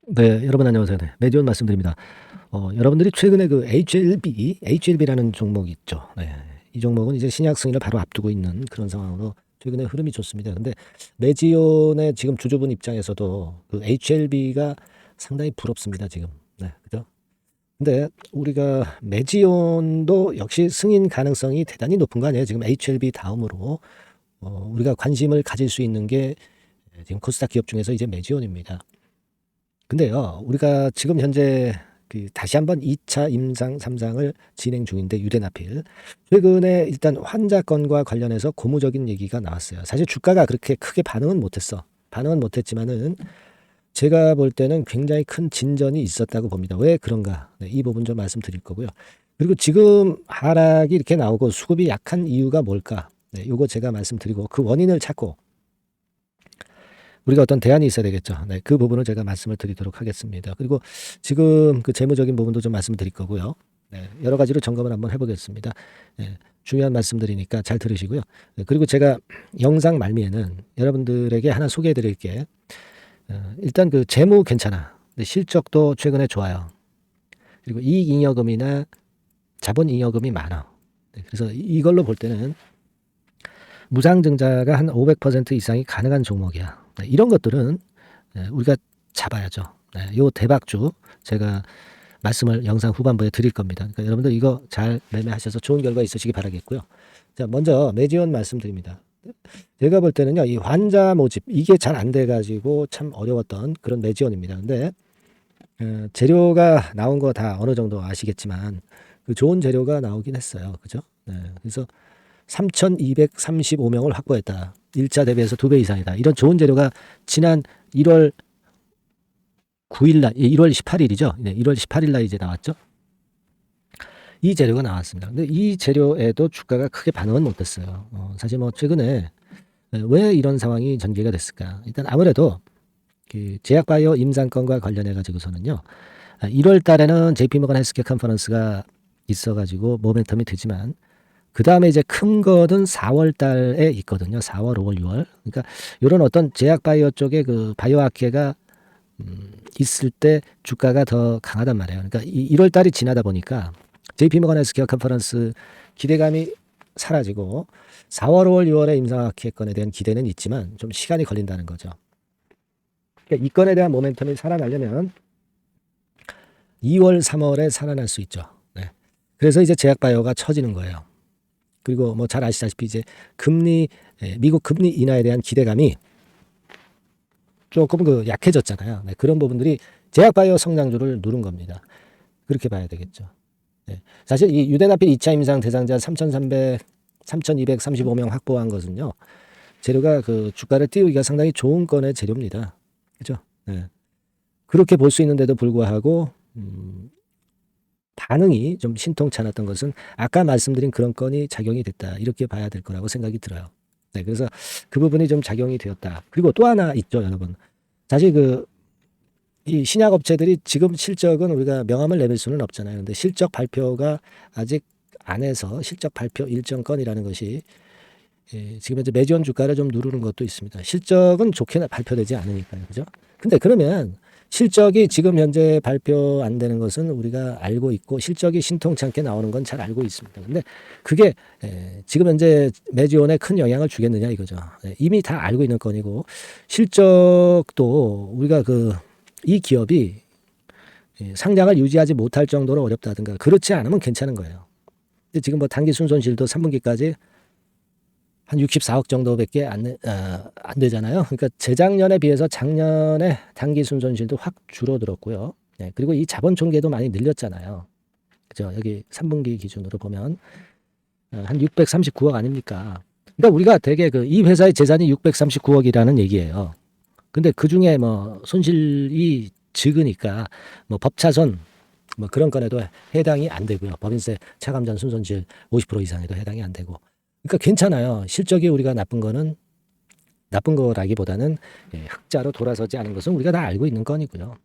네, 여러분 안녕하세요. 네, 매지원 말씀드립니다. 여러분들이 최근에 그 HLB라는 종목이 있죠. 네, 이 종목은 이제 신약 승인을 바로 앞두고 있는 그런 상황으로 최근에 흐름이 좋습니다. 근데 매지원의 지금 주주분 입장에서도 그 HLB가 상당히 부럽습니다, 지금. 네, 그죠? 근데 우리가 매지원도 역시 승인 가능성이 대단히 높은 거 아니에요? 지금 HLB 다음으로 우리가 관심을 가질 수 있는 게 지금 코스닥 기업 중에서 이제 매지원입니다. 근데요, 우리가 지금 현재 그 다시 한번 2차 임상 3상을 진행 중인데 유대나필. 최근에 일단 환자 건과 관련해서 고무적인 얘기가 나왔어요. 사실 주가가 그렇게 크게 반응은 못했어. 반응은 못했지만은 제가 볼 때는 굉장히 큰 진전이 있었다고 봅니다. 왜 그런가? 네, 이 부분 좀 말씀드릴 거고요. 그리고 지금 하락이 이렇게 나오고 수급이 약한 이유가 뭘까? 네, 요거 제가 말씀드리고 그 원인을 찾고 우리가 어떤 대안이 있어야 되겠죠. 네, 그 부분을 제가 말씀을 드리도록 하겠습니다. 그리고 지금 그 재무적인 부분도 좀 말씀드릴 거고요. 네, 여러 가지로 점검을 한번 해보겠습니다. 네, 중요한 말씀드리니까 잘 들으시고요. 네, 그리고 제가 영상 말미에는 여러분들에게 하나 소개해드릴게. 일단 그 재무 괜찮아. 근데 실적도 최근에 좋아요. 그리고 이익잉여금이나 자본잉여금이 많아. 네, 그래서 이걸로 볼 때는 무상증자가 한 500% 이상이 가능한 종목이야. 네, 이런 것들은 우리가 잡아야죠. 네, 요 대박주 제가 말씀을 영상 후반부에 드릴 겁니다. 그러니까 여러분들 이거 잘 매매하셔서 좋은 결과 있으시기 바라겠고요. 자, 먼저 매지원 말씀드립니다. 제가 볼 때는요, 이 환자 모집 이게 잘 안 돼가지고 참 어려웠던 그런 매지원입니다. 근데 재료가 나온 거 다 어느 정도 아시겠지만 그 좋은 재료가 나오긴 했어요. 그죠? 네, 그래서 3,235명을 확보했다. 1차 대비해서 2배 이상이다. 이런 좋은 재료가 지난 1월 9일 날, 1월 18일이죠. 네, 1월 18일 날 이제 나왔죠. 이 재료가 나왔습니다. 근데 이 재료에도 주가가 크게 반응은 못했어요. 사실 뭐 최근에 왜 이런 상황이 전개가 됐을까? 일단 아무래도 그 제약바이오 임상권과 관련해 가지고서는요. 1월 달에는 JP모건 헬스케어 컨퍼런스가 있어가지고 모멘텀이 되지만 그 다음에 이제 큰 거는 4월 달에 있거든요. 4월, 5월, 6월. 그러니까 이런 어떤 제약 바이오 쪽에 그 바이오학회가 있을 때 주가가 더 강하단 말이에요. 그러니까 1월 달이 지나다 보니까 JP모건 헬스케어 컨퍼런스 기대감이 사라지고 4월, 5월, 6월에 임상학회건에 대한 기대는 있지만 좀 시간이 걸린다는 거죠. 그러니까 이 건에 대한 모멘텀이 살아나려면 2월, 3월에 살아날 수 있죠. 네. 그래서 이제 제약바이오가 처지는 거예요. 그리고 뭐 잘 아시다시피 이제 금리 미국 금리 인하에 대한 기대감이 조금 그 약해졌잖아요. 네, 그런 부분들이 제약바이오 성장주를 누른 겁니다. 그렇게 봐야 되겠죠. 네, 사실 이 유대나필 2차 임상 대상자 3,235명 확보한 것은요. 재료가 그 주가를 띄우기가 상당히 좋은 건의 재료입니다. 그죠? 네. 그렇게 볼 수 있는데도 불구하고 반응이 좀 신통치 않았던 것은 아까 말씀드린 그런 건이 작용이 됐다. 이렇게 봐야 될 거라고 생각이 들어요. 네, 그래서 그 부분이 좀 작용이 되었다. 그리고 또 하나 있죠, 여러분. 사실 이 신약 업체들이 지금 실적은 우리가 명함을 내밀 수는 없잖아요. 근데 실적 발표가 아직 안 해서 실적 발표 일정 건이라는 것이 지금 현재 매지원 주가를 좀 누르는 것도 있습니다. 실적은 좋게 발표되지 않으니까요. 그죠? 근데 그러면 실적이 지금 현재 발표 안 되는 것은 우리가 알고 있고 실적이 신통치 않게 나오는 건 잘 알고 있습니다. 근데 그게 지금 현재 매지원에 큰 영향을 주겠느냐 이거죠. 이미 다 알고 있는 건이고 실적도 우리가 이 기업이 상장을 유지하지 못할 정도로 어렵다든가 그렇지 않으면 괜찮은 거예요. 근데 지금 뭐 단기 순손실도 3분기까지 한 64억 정도밖에 안 되잖아요. 그러니까 재작년에 비해서 작년에 단기 순손실도 확 줄어들었고요. 네, 그리고 이 자본 총계도 많이 늘렸잖아요. 그죠? 여기 3분기 기준으로 보면 한 639억 아닙니까? 그러니까 우리가 되게 이 회사의 재산이 639억이라는 얘기예요. 근데 그 중에 뭐 손실이 적으니까 뭐 법차손 뭐 그런 건에도 해당이 안 되고요. 법인세 차감전 순손실 50% 이상에도 해당이 안 되고. 그러니까 괜찮아요. 실적이 우리가 나쁜 거는 나쁜 거라기보다는 흑자로 돌아서지 않은 것은 우리가 다 알고 있는 건이고요.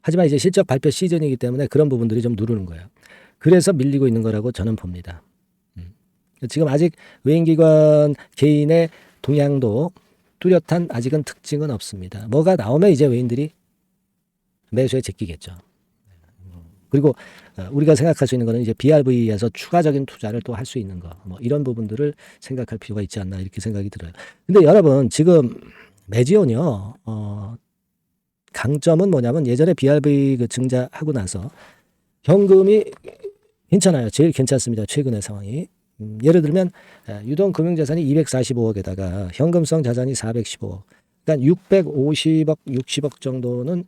하지만 이제 실적 발표 시즌이기 때문에 그런 부분들이 좀 누르는 거예요. 그래서 밀리고 있는 거라고 저는 봅니다. 지금 아직 외인기관 개인의 동향도 뚜렷한 아직은 특징은 없습니다. 뭐가 나오면 이제 외인들이 매수에 제끼겠죠. 그리고 우리가 생각할 수 있는 거는 이제 BRV에서 추가적인 투자를 또 할 수 있는 거, 뭐 이런 부분들을 생각할 필요가 있지 않나 이렇게 생각이 들어요. 근데 여러분 지금 메지온이요, 강점은 뭐냐면 예전에 BRV 그 증자하고 나서 현금이 괜찮아요. 제일 괜찮습니다. 최근의 상황이. 예를 들면 유동 금융자산이 245억에다가 현금성 자산이 415억. 그러니까 650억, 60억 정도는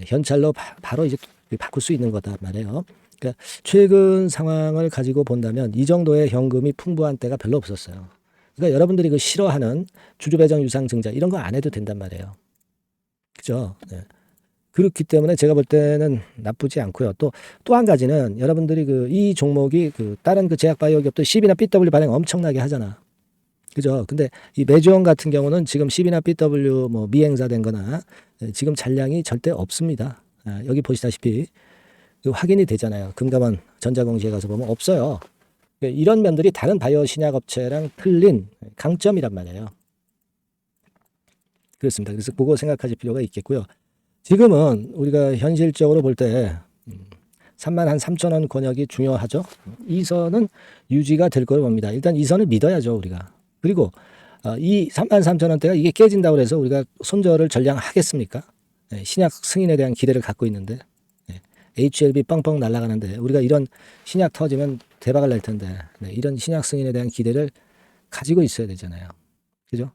현찰로 바로 이제 바꿀 수 있는 거다 말이에요. 그러니까 최근 상황을 가지고 본다면 이 정도의 현금이 풍부한 때가 별로 없었어요. 그러니까 여러분들이 그 싫어하는 주주배정 유상 증자 이런 거 안 해도 된단 말이에요. 그죠? 네. 그렇기 때문에 제가 볼 때는 나쁘지 않고요. 또 한 가지는 여러분들이 그 이 종목이 그 다른 그 제약바이오 기업도 C비나 BW 발행 엄청나게 하잖아. 그죠? 근데 이 메지온 같은 경우는 지금 C비나 BW 뭐 미행사된 거나 지금 잔량이 절대 없습니다. 여기 보시다시피 확인이 되잖아요. 금감원 전자공시에 가서 보면 없어요. 이런 면들이 다른 바이오 신약 업체랑 틀린 강점이란 말이에요. 그렇습니다. 그래서 그거 생각하실 필요가 있겠고요. 지금은 우리가 현실적으로 볼 때 33,000원 권역이 중요하죠. 이 선은 유지가 될 거로 봅니다. 일단 이 선을 믿어야죠, 우리가. 그리고 이 33,000원대가 이게 깨진다고 해서 우리가 손절을 전량하겠습니까? 신약 승인에 대한 기대를 갖고 있는데 HLB 뻥뻥 날아가는데 우리가 이런 신약 터지면 대박을 낼 텐데 이런 신약 승인에 대한 기대를 가지고 있어야 되잖아요. 그죠?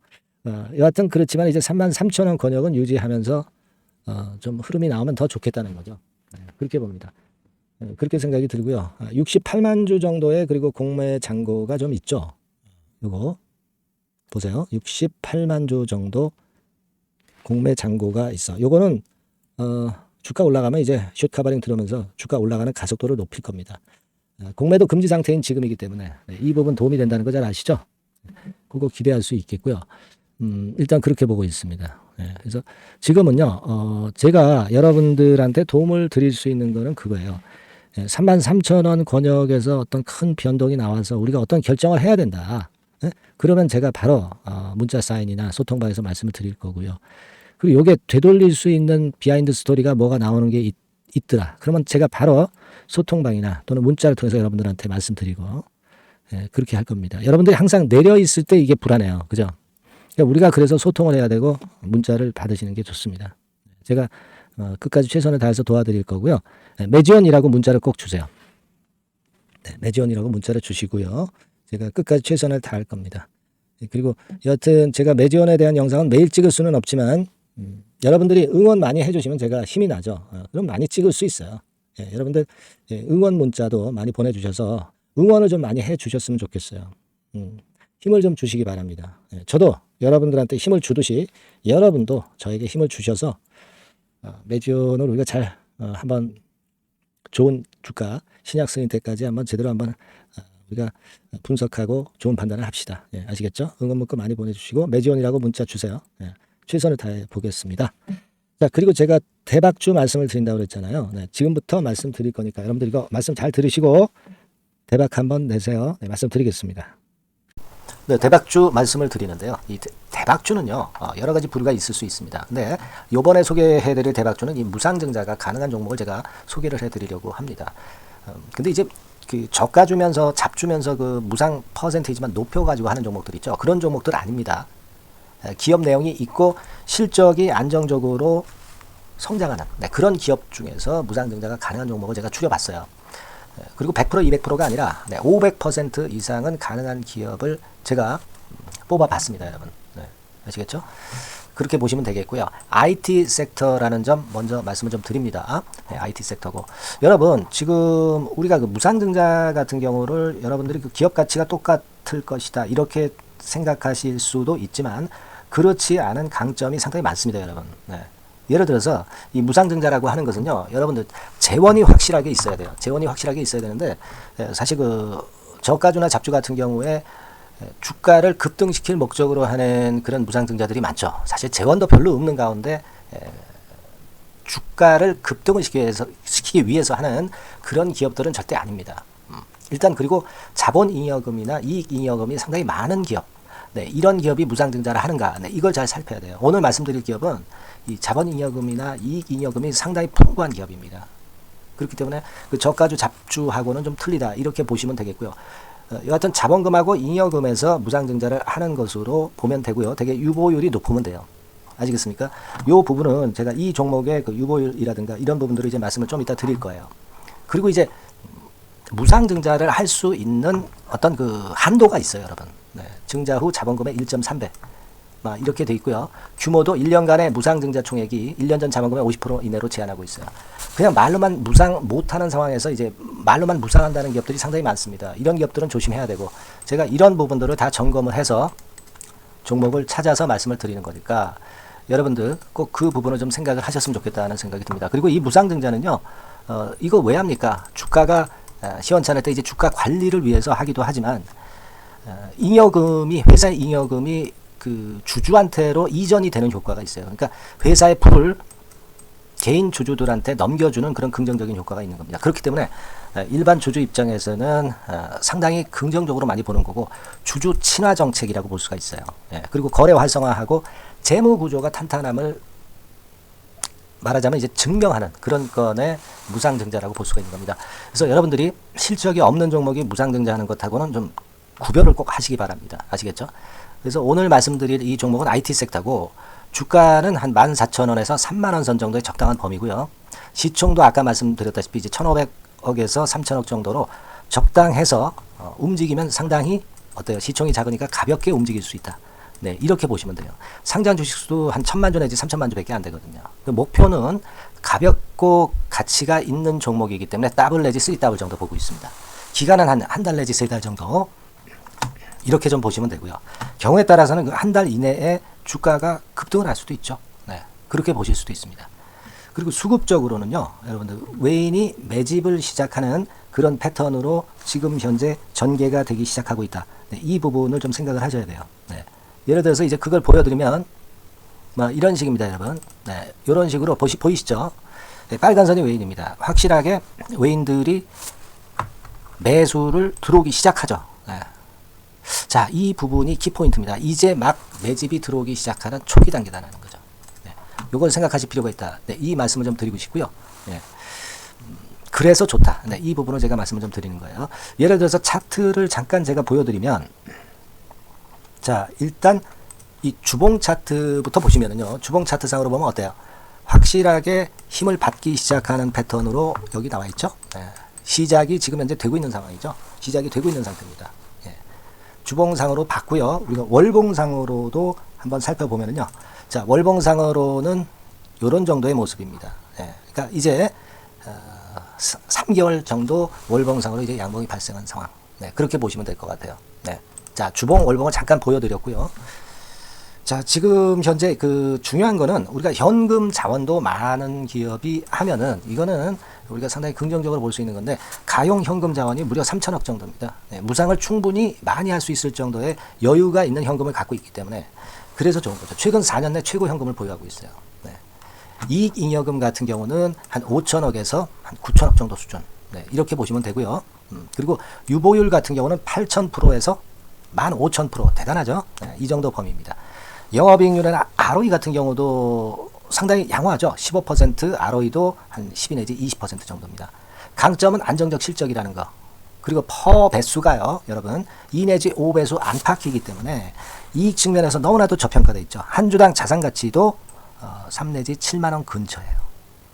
여하튼 그렇지만 이제 33,000원 권역은 유지하면서 좀 흐름이 나오면 더 좋겠다는 거죠. 그렇게 봅니다. 그렇게 생각이 들고요. 68만 주 정도의 그리고 공매 잔고가 좀 있죠. 요거 보세요. 68만 주 정도 공매 잔고가 있어. 요거는 주가 올라가면 이제 숏 커버링 들어오면서 주가 올라가는 가속도를 높일 겁니다. 공매도 금지 상태인 지금이기 때문에 이 부분 도움이 된다는 거 잘 아시죠? 그거 기대할 수 있겠고요. 일단 그렇게 보고 있습니다. 그래서 지금은요, 제가 여러분들한테 도움을 드릴 수 있는 거는 그거예요. 33,000원 권역에서 어떤 큰 변동이 나와서 우리가 어떤 결정을 해야 된다. 그러면 제가 바로 문자 사인이나 소통방에서 말씀을 드릴 거고요. 그리고 이게 되돌릴 수 있는 비하인드 스토리가 뭐가 나오는 게 있더라. 그러면 제가 바로 소통방이나 또는 문자를 통해서 여러분들한테 말씀드리고 그렇게 할 겁니다. 여러분들이 항상 내려 있을 때 이게 불안해요. 그죠? 그러니까 우리가 그래서 소통을 해야 되고 문자를 받으시는 게 좋습니다. 제가 끝까지 최선을 다해서 도와드릴 거고요. 매지원이라고 문자를 꼭 주세요. 매지원이라고 문자를 주시고요. 제가 끝까지 최선을 다할 겁니다. 그리고 여하튼 제가 매지원에 대한 영상은 매일 찍을 수는 없지만 여러분들이 응원 많이 해주시면 제가 힘이 나죠. 그럼 많이 찍을 수 있어요. 여러분들 응원 문자도 많이 보내주셔서 응원을 좀 많이 해주셨으면 좋겠어요. 힘을 좀 주시기 바랍니다. 저도 여러분들한테 힘을 주듯이 여러분도 저에게 힘을 주셔서 매지원을 우리가 잘 한번 좋은 주가 신약 승인 때까지 한번 제대로 한번 우리가 분석하고 좋은 판단을 합시다. 아시겠죠? 응원 문자 많이 보내주시고 매지원이라고 문자 주세요. 최선을 다해 보겠습니다. 자, 그리고 제가 대박주 말씀을 드린다고 그랬잖아요. 지금부터 말씀드릴 거니까 여러분들 이거 말씀 잘 들으시고 대박 한번 내세요. 말씀 드리겠습니다. 대박주 말씀을 드리는데요. 이 대박주는요, 여러 가지 부류가 있을 수 있습니다. 근데 요번에 소개해드릴 대박주는 이 무상증자가 가능한 종목을 제가 소개를 해드리려고 합니다. 근데 이제 그 저가 주면서 잡주면서 그 무상 퍼센테이지만 높여가지고 하는 종목들 있죠. 그런 종목들 아닙니다. 기업 내용이 있고 실적이 안정적으로 성장하는 그런 기업 중에서 무상증자가 가능한 종목을 제가 추려봤어요. 그리고 100% 200%가 아니라 500% 이상은 가능한 기업을 제가 뽑아봤습니다, 여러분. 아시겠죠? 그렇게 보시면 되겠고요. IT 섹터라는 점 먼저 말씀을 좀 드립니다. IT 섹터고 여러분 지금 우리가 그 무상증자 같은 경우를 여러분들이 그 기업 가치가 똑같을 것이다 이렇게 생각하실 수도 있지만 그렇지 않은 강점이 상당히 많습니다, 여러분. 예를 들어서 이 무상증자라고 하는 것은요, 여러분들 재원이 확실하게 있어야 돼요. 재원이 확실하게 있어야 되는데 사실 그 저가주나 잡주 같은 경우에 주가를 급등시킬 목적으로 하는 그런 무상증자들이 많죠. 사실 재원도 별로 없는 가운데 주가를 급등을 시키기 위해서 하는 그런 기업들은 절대 아닙니다. 일단 그리고 자본잉여금이나 이익잉여금이 상당히 많은 기업, 이런 기업이 무상증자를 하는가, 이걸 잘 살펴야 돼요. 오늘 말씀드릴 기업은 이 자본잉여금이나 이익잉여금이 상당히 풍부한 기업입니다. 그렇기 때문에 그 저가주 잡주하고는 좀 틀리다 이렇게 보시면 되겠고요. 여하튼 자본금하고 잉여금에서 무상증자를 하는 것으로 보면 되고요. 되게 유보율이 높으면 돼요. 아시겠습니까? 이 부분은 제가 이 종목의 그 유보율이라든가 이런 부분들을 이제 말씀을 좀 이따 드릴 거예요. 그리고 이제 무상증자를 할 수 있는 어떤 그 한도가 있어요, 여러분. 네, 증자 후 자본금의 1.3배. 이렇게 돼 있고요. 규모도 1년간의 무상증자 총액이 1년 전 자본금의 50% 이내로 제한하고 있어요. 그냥 말로만 무상 못하는 상황에서 이제 말로만 무상한다는 기업들이 상당히 많습니다. 이런 기업들은 조심해야 되고 제가 이런 부분들을 다 점검을 해서 종목을 찾아서 말씀을 드리는 거니까 여러분들 꼭 그 부분을 좀 생각을 하셨으면 좋겠다는 생각이 듭니다. 그리고 이 무상증자는요, 이거 왜 합니까? 주가가 시원찮을 때 이제 주가 관리를 위해서 하기도 하지만 잉여금이 회사의 잉여금이 그 주주한테로 이전이 되는 효과가 있어요. 그러니까 회사의 풀을 개인 주주들한테 넘겨주는 그런 긍정적인 효과가 있는 겁니다. 그렇기 때문에 일반 주주 입장에서는 상당히 긍정적으로 많이 보는 거고 주주 친화 정책이라고 볼 수가 있어요. 그리고 거래 활성화하고 재무 구조가 탄탄함을 말하자면 이제 증명하는 그런 건의 무상증자라고 볼 수가 있는 겁니다. 그래서 여러분들이 실적이 없는 종목이 무상증자하는 것하고는 좀 구별을 꼭 하시기 바랍니다. 아시겠죠? 그래서 오늘 말씀드릴 이 종목은 IT 섹터고 주가는 한 14,000원에서 30,000원 선 정도의 적당한 범위고요. 시총도 아까 말씀드렸다시피 이제 1,500억에서 3,000억 정도로 적당해서 움직이면 상당히 어때요? 시총이 작으니까 가볍게 움직일 수 있다. 네, 이렇게 보시면 돼요. 상장 주식수도 한 1,000만 주 내지 3,000만 주밖에 안 되거든요. 목표는 가볍고 가치가 있는 종목이기 때문에 더블 내지 3더블 정도 보고 있습니다. 기간은 한 달 내지 3달 정도 이렇게 좀 보시면 되고요. 경우에 따라서는 그 한 달 이내에 주가가 급등을 할 수도 있죠. 네, 그렇게 보실 수도 있습니다. 그리고 수급적으로는요, 여러분들 외인이 매집을 시작하는 그런 패턴으로 지금 현재 전개가 되기 시작하고 있다. 네, 이 부분을 좀 생각을 하셔야 돼요. 네. 예를 들어서 이제 그걸 보여드리면 이런 식입니다, 여러분. 네, 이런 식으로 보이시죠? 네, 빨간 선이 외인입니다. 확실하게 외인들이 매수를 들어오기 시작하죠. 네. 자, 이 부분이 키포인트입니다. 이제 막 매집이 들어오기 시작하는 초기 단계다는 거죠. 네, 이걸 생각하실 필요가 있다. 네, 이 말씀을 좀 드리고 싶고요. 네. 그래서 좋다. 네, 이 부분을 제가 말씀을 좀 드리는 거예요. 예를 들어서 차트를 잠깐 제가 보여드리면, 자, 일단 이 주봉 차트부터 보시면은요, 주봉 차트상으로 보면 어때요? 확실하게 힘을 받기 시작하는 패턴으로 여기 나와 있죠. 네. 시작이 지금 현재 되고 있는 상황이죠. 시작이 되고 있는 상태입니다. 예. 주봉상으로 봤고요. 우리가 월봉상으로도 한번 살펴보면은요, 자, 월봉상으로는 이런 정도의 모습입니다. 예. 그러니까 이제 3개월 정도 월봉상으로 이제 양봉이 발생한 상황. 네, 그렇게 보시면 될 것 같아요. 네. 자, 주봉, 월봉을 잠깐 보여드렸고요. 자, 지금 현재 그 중요한 거는 우리가 현금 자원도 많은 기업이 하면은 이거는 우리가 상당히 긍정적으로 볼 수 있는 건데 가용 현금 자원이 무려 3,000억 정도입니다. 네, 무상을 충분히 많이 할 수 있을 정도의 여유가 있는 현금을 갖고 있기 때문에 그래서 좋은 거죠. 최근 4년 내 최고 현금을 보유하고 있어요. 네. 이익잉여금 같은 경우는 한 5,000억에서 한 9,000억 정도 수준. 네, 이렇게 보시면 되고요. 그리고 유보율 같은 경우는 8,000%에서 15,000% 대단하죠. 네, 이 정도 범위입니다. 영업이익률이나 ROE 같은 경우도 상당히 양호하죠. 15% ROE도 한 12 내지 20% 정도입니다. 강점은 안정적 실적이라는 거. 그리고 퍼 배수가요, 여러분 2 내지 5배수 안팎이기 때문에 이익 측면에서 너무나도 저평가되어 있죠. 한 주당 자산가치도 3 내지 7만 원 근처예요.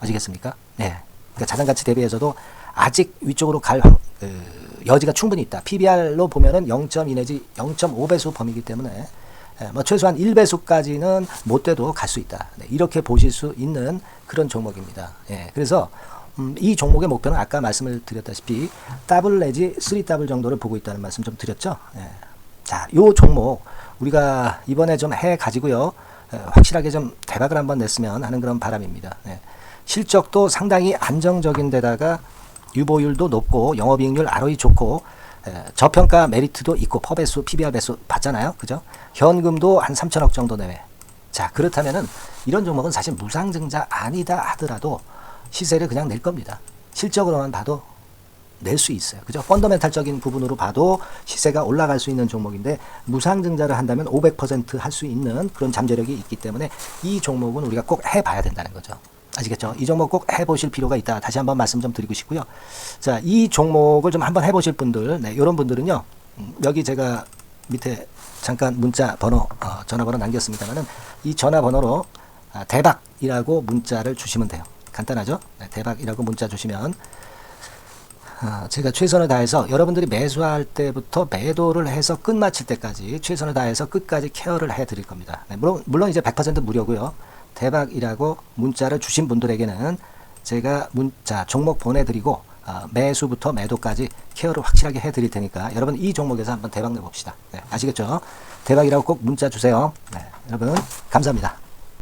아시겠습니까? 네. 그러니까 자산가치 대비해서도 아직 위쪽으로 갈 여지가 충분히 있다. PBR로 보면은 0.2 내지 0.5배수 범위이기 때문에 최소한 1배수까지는 못 돼도 갈 수 있다. 네, 이렇게 보실 수 있는 그런 종목입니다. 예, 그래서 이 종목의 목표는 아까 말씀을 드렸다시피 더블 내지 3더블 정도를 보고 있다는 말씀 좀 드렸죠. 예. 자, 요 종목 우리가 이번에 좀 해 가지고요. 확실하게 좀 대박을 한번 냈으면 하는 그런 바람입니다. 예. 실적도 상당히 안정적인 데다가 유보율도 높고 영업이익률 ROE 좋고 저평가 메리트도 있고 퍼배수, PBR 배수 봤잖아요. 그죠? 현금도 한 3,000억 정도 내외. 자, 그렇다면은 이런 종목은 사실 무상증자 아니다 하더라도 시세를 그냥 낼 겁니다. 실적으로만 봐도 낼 수 있어요. 그죠? 펀더멘탈적인 부분으로 봐도 시세가 올라갈 수 있는 종목인데 무상증자를 한다면 500% 할 수 있는 그런 잠재력이 있기 때문에 이 종목은 우리가 꼭 해봐야 된다는 거죠. 아시겠죠? 이 종목 꼭 해보실 필요가 있다. 다시 한번 말씀 좀 드리고 싶고요. 자, 이 종목을 좀 한번 해보실 분들, 네, 이런 분들은요. 여기 제가 밑에 잠깐 문자 번호, 전화번호 남겼습니다만은 이 전화번호로 대박이라고 문자를 주시면 돼요. 간단하죠? 네, 대박이라고 문자 주시면 제가 최선을 다해서 여러분들이 매수할 때부터 매도를 해서 끝마칠 때까지 최선을 다해서 끝까지 케어를 해드릴 겁니다. 네, 물론 이제 100% 무료고요. 대박이라고 문자를 주신 분들에게는 제가 문자 종목 보내드리고 매수부터 매도까지 케어를 확실하게 해드릴 테니까 여러분 이 종목에서 한번 대박 내봅시다. 네, 아시겠죠? 대박이라고 꼭 문자 주세요. 네, 여러분 감사합니다.